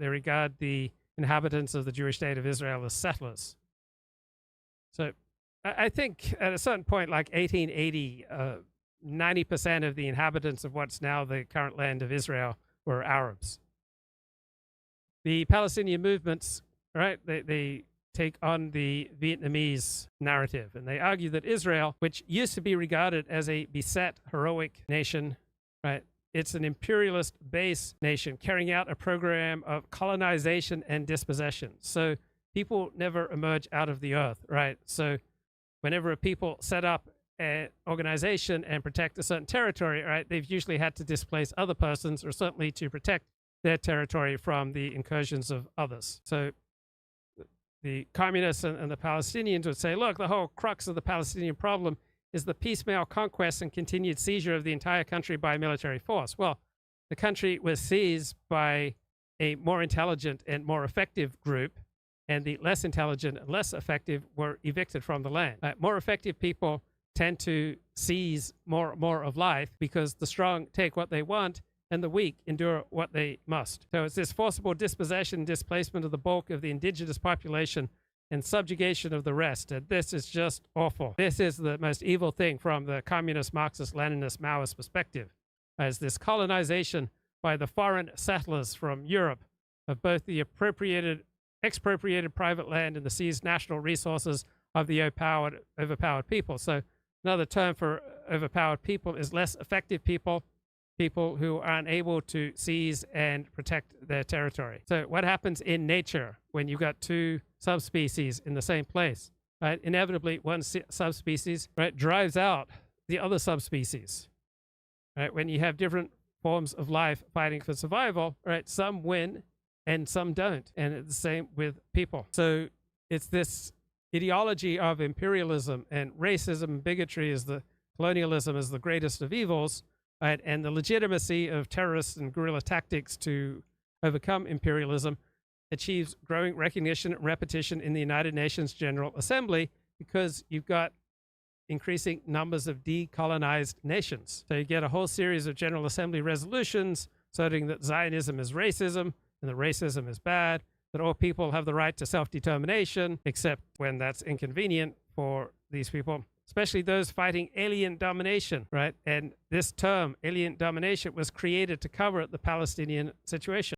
they regard the inhabitants of the Jewish state of Israel as settlers. So I think at a certain point, like 1880, 90% of the inhabitants of what's now the current land of Israel were Arabs. The Palestinian movements, right, they take on the Vietnamese narrative, and they argue that Israel, which used to be regarded as a beset, heroic nation, right, it's an imperialist base nation carrying out a program of colonization and dispossession. So people never emerge out of the earth, right? So whenever a people set up an organization and protect a certain territory, right, they've usually had to displace other persons, or certainly to protect their territory from the incursions of others. So the communists and the Palestinians would say, look, the whole crux of the Palestinian problem is the piecemeal conquest and continued seizure of the entire country by military force. Well, the country was seized by a more intelligent and more effective group, and the less intelligent and less effective were evicted from the land. More effective people tend to seize more of life because the strong take what they want and the weak endure what they must. So it's this forcible dispossession, displacement of the bulk of the indigenous population and subjugation of the rest. And this is just awful. This is the most evil thing from the communist, Marxist, Leninist, Maoist perspective, as this colonization by the foreign settlers from Europe of both the expropriated private land and the seized national resources of the overpowered people. So another term for overpowered people is less effective people, people who are unable to seize and protect their territory. So what happens in nature when you've got two subspecies in the same place, right? Inevitably, one subspecies, right, drives out the other subspecies, right? When you have different forms of life fighting for survival, right, some win and some don't. And it's the same with people. So it's this ideology of imperialism and racism and bigotry is the colonialism is the greatest of evils, right? And the legitimacy of terrorists and guerrilla tactics to overcome imperialism achieves growing recognition and repetition in the United Nations General Assembly because you've got increasing numbers of decolonized nations. So you get a whole series of General Assembly resolutions asserting that Zionism is racism and that racism is bad, that all people have the right to self-determination, except when that's inconvenient for these people, especially those fighting alien domination, right? And this term, alien domination, was created to cover the Palestinian situation.